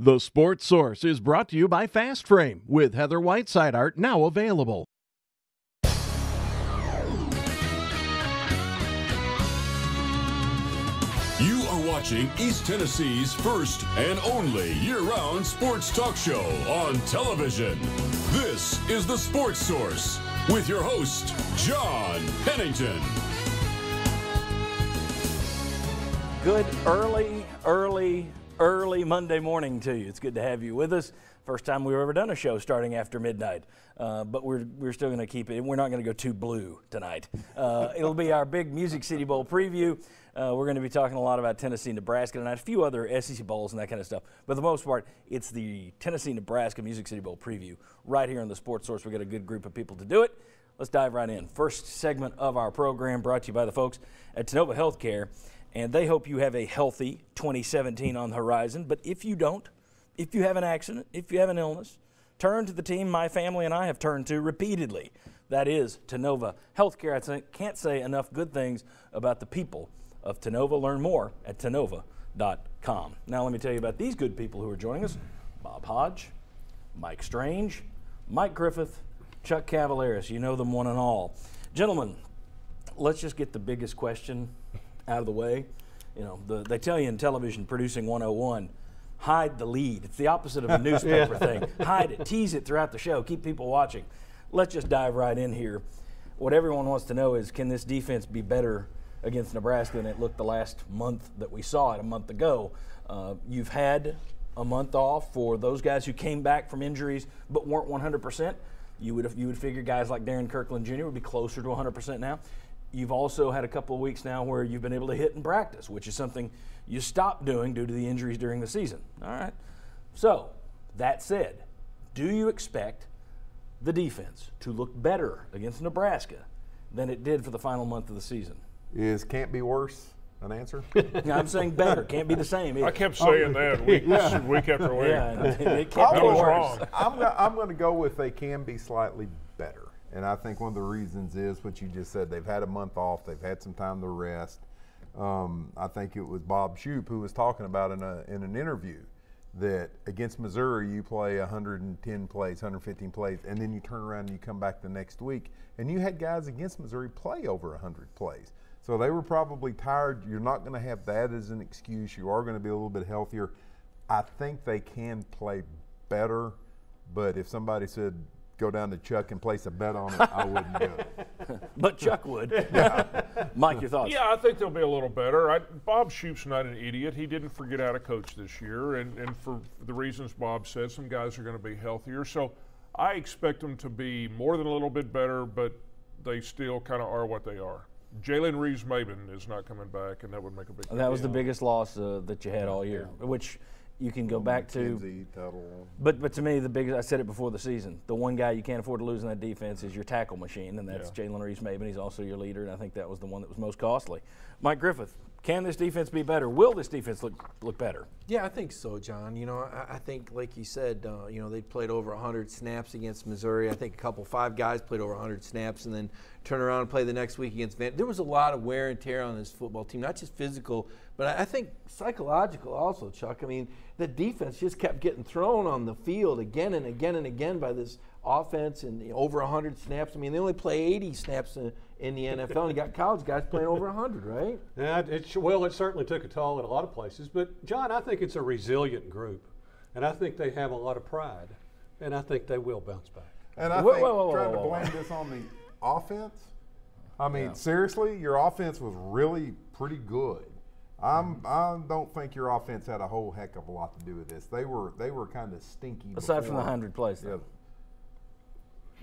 The Sports Source is brought to you by Fast Frame with Heather Whiteside art now available. You are watching East Tennessee's first and only year-round sports talk show on television. This is The Sports Source with your host, John Pennington. Good early Monday morning to you. It's good to have you with us. First time we've ever done a show starting after midnight, but we're still going to keep it. We're not going to go too blue tonight. It'll be our big Music City Bowl preview. We're going to be talking a lot about Tennessee, Nebraska tonight, a few other SEC Bowls and that kind of stuff. But for the most part, it's the Tennessee-Nebraska Music City Bowl preview right here on the Sports Source. We've got a good group of people to do it. Let's dive right in. First segment of our program brought to you by the folks at Tennova Healthcare. And they hope you have a healthy 2017 on the horizon. But if you don't, if you have an accident, if you have an illness, turn to the team my family and I have turned to repeatedly. That is Tennova Healthcare. I can't say enough good things about the people of Tennova. Learn more at Tennova.com. Now let me tell you about these good people who are joining us. Bob Hodge, Mike Strange, Mike Griffith, Chuck Cavaleris. You know them one and all. Gentlemen, let's just get the biggest question out of the way. You know, they tell you in television producing 101, hide the lead. It's the opposite of a newspaper thing. Hide it, tease it throughout the show, keep people watching. Let's just dive right in here. What everyone wants to know is, can this defense be better against Nebraska than it looked the last month that we saw it a month ago? You've had a month off for those guys who came back from injuries but weren't 100%. You would figure guys like Darren Kirkland Jr. would be closer to 100% now. You've also had a couple of weeks now where you've been able to hit in practice, which is something you stopped doing due to the injuries during the season. All right. So, that said, do you expect the defense to look better against Nebraska than it did for the final month of the season? Is can't be worse an answer? I'm saying better. Can't be the same either. I kept saying that week after week. Yeah, it can't be was worse. wrong. I'm going to go with they can be slightly better. And I think one of the reasons is what you just said. They've had a month off. They've had some time to rest. I think it was Bob Shoop who was talking about in an interview that against Missouri you play 110 plays, 115 plays, and then you turn around and you come back the next week. And you had guys against Missouri play over 100 plays. So they were probably tired. You're not going to have that as an excuse. You are going to be a little bit healthier. I think they can play better, but if somebody said, go down to Chuck and place a bet on it, I wouldn't do it. But Chuck would. Mike, your thoughts? Yeah, I think they'll be a little better. Bob Shoop's not an idiot. He didn't forget how to coach this year, and for the reasons Bob said, some guys are going to be healthier. So I expect them to be more than a little bit better, but they still kind of are what they are. Jalen Reeves-Maben is not coming back, and that would make a big difference. That was the biggest loss that you had all year, which you can go back to. But to me, the biggest, I said it before the season, the one guy you can't afford to lose in that defense is your tackle machine, and that's Jalen Reeves-Maben. He's also your leader, and I think that was the one that was most costly. Mike Griffith, can this defense be better? Will this defense look better? Yeah, I think so, John. You know, I think, like you said, they played over 100 snaps against Missouri. I think five guys played over 100 snaps and then turn around and play the next week against There was a lot of wear and tear on this football team, not just physical, but I think psychological also, Chuck. I mean, the defense just kept getting thrown on the field again and again and again by this offense and over 100 snaps. I mean, they only play 80 snaps in the NFL, and you got college guys playing over 100, right? Yeah, it certainly took a toll in a lot of places. But, John, I think it's a resilient group, and I think they have a lot of pride, and I think they will bounce back. And I think trying to blame this on the offense, I mean, seriously, your offense was really pretty good. I don't think your offense had a whole heck of a lot to do with this. They were kind of stinky. Aside from the 100 plays, though.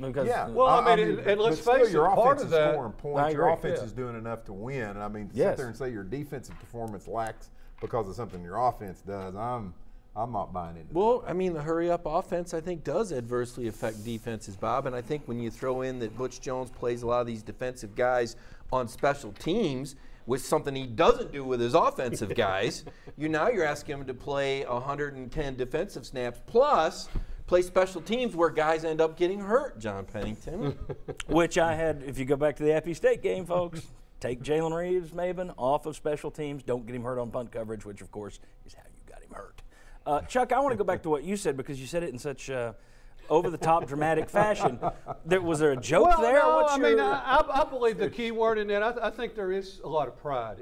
Yeah. Well, I mean, and let's face it, your part offense of is that, scoring points. Your offense is doing enough to win. I mean, to sit there and say your defensive performance lacks because of something your offense does, I'm not buying into that. Well, I mean, the hurry-up offense, I think, does adversely affect defenses, Bob. And I think when you throw in that Butch Jones plays a lot of these defensive guys on special teams, with something he doesn't do with his offensive guys, you're asking him to play 110 defensive snaps plus play special teams where guys end up getting hurt, John Pennington. Which I had, if you go back to the Appy State game, folks, take Jalen Reeves-Maben off of special teams. Don't get him hurt on punt coverage, which, of course, is how you got him hurt. Chuck, I want to go back to what you said because you said it in such over-the-top dramatic fashion. Was there a joke there? No, I believe the key word in that, I think there is a lot of pride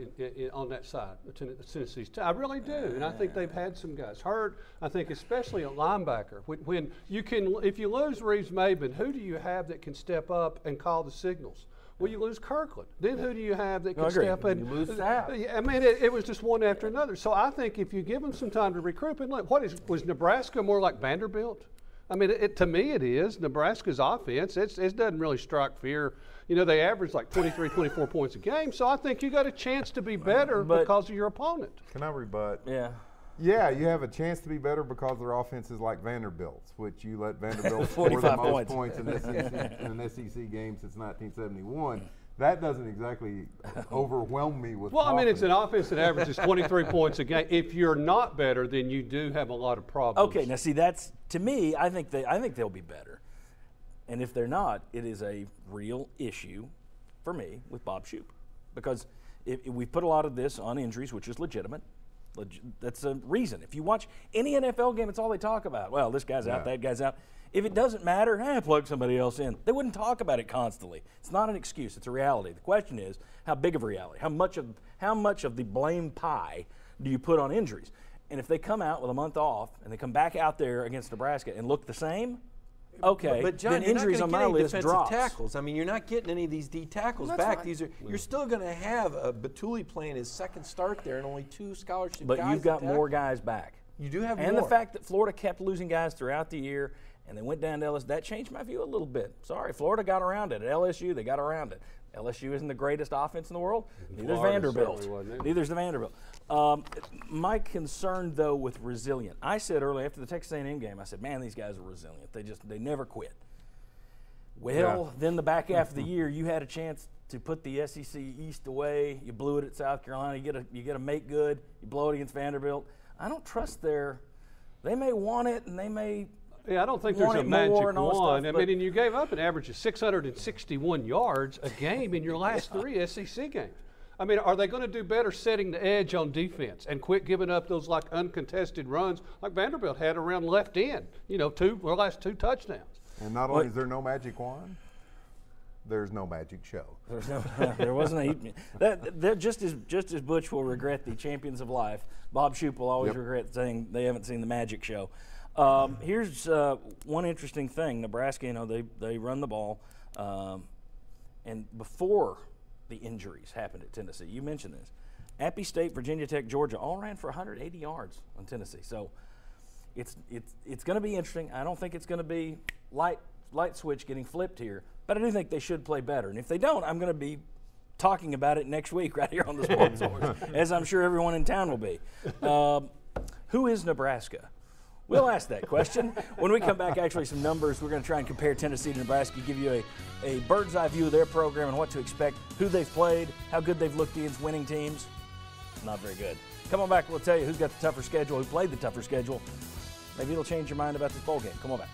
on that side of Tennessee's team. I really do, and I think they've had some guys hurt. I think especially a linebacker. When you can, if you lose Reeves-Maben, who do you have that can step up and call the signals? Well, you lose Kirkland. Then who do you have that can step in? You lose Sapp. I mean, it was just one after another. So I think if you give them some time to recruit, and was Nebraska more like Vanderbilt? I mean, to me it is. Nebraska's offense, it doesn't really strike fear. You know, they average like 23, 24 points a game. So I think you got a chance to be better because of your opponent. Can I rebut? Yeah. Yeah, you have a chance to be better because their offense is like Vanderbilt's, which you let Vanderbilt score the 45 most points in an SEC game since 1971. That doesn't exactly overwhelm me with Well, confidence. I mean, it's an offense that averages 23 points a game. If you're not better, then you do have a lot of problems. Okay, now see, that's, to me, I think they'll be better. And if they're not, it is a real issue for me with Bob Shoop. Because if we put a lot of this on injuries, which is legitimate. That's a reason. If you watch any NFL game, it's all they talk about. Well, this guy's out, that guy's out. If it doesn't matter, plug somebody else in. They wouldn't talk about it constantly. It's not an excuse. It's a reality. The question is, how big of a reality? How much of the blame pie do you put on injuries? And if they come out with a month off and they come back out there against Nebraska and look the same, okay, but John, then injuries on my list drops. Tackles. I mean, you're not getting any of these D tackles back. Right. You're still going to have Batuli playing his second start there and only 2 scholarship guys. But you've got more guys back. You do have and more. The fact that Florida kept losing guys throughout the year and they went down to LSU, that changed my view a little bit. Sorry, Florida got around it. At LSU, they got around it. LSU isn't the greatest offense in the world. Neither's Vanderbilt. Neither's the Vanderbilt. My concern, though, with resilient, I said earlier after the Texas A&M game, I said, man, these guys are resilient. They never quit. Well, then the back half of the year, you had a chance to put the SEC East away. You blew it at South Carolina. You get a make good. You blow it against Vanderbilt. I don't trust they may want it and they may. Yeah, I don't think there's a magic wand. Stuff, I mean, and you gave up an average of 661 yards a game in your last 3 SEC games. I mean, are they going to do better setting the edge on defense and quit giving up those like uncontested runs like Vanderbilt had around left end? You know, their last 2 touchdowns. And not only is there no magic wand, there's no magic show. There wasn't a just as Butch will regret the Champions of Life, Bob Shoop will always regret saying they haven't seen the magic show. Here's one interesting thing. Nebraska, they run the ball, and before the injuries happened at Tennessee, you mentioned this, Appy State, Virginia Tech, Georgia all ran for 180 yards on Tennessee. So it's going to be interesting. I don't think it's going to be light switch getting flipped here, but I do think they should play better. And if they don't, I'm going to be talking about it next week right here on the Sports Source, as I'm sure everyone in town will be. Who is Nebraska? We'll ask that question. When we come back, actually some numbers. We're going to try and compare Tennessee to Nebraska, give you a bird's eye view of their program and what to expect, who they've played, how good they've looked against winning teams. Not very good. Come on back. We'll tell you who's got the tougher schedule, who played the tougher schedule. Maybe it'll change your mind about this bowl game. Come on back.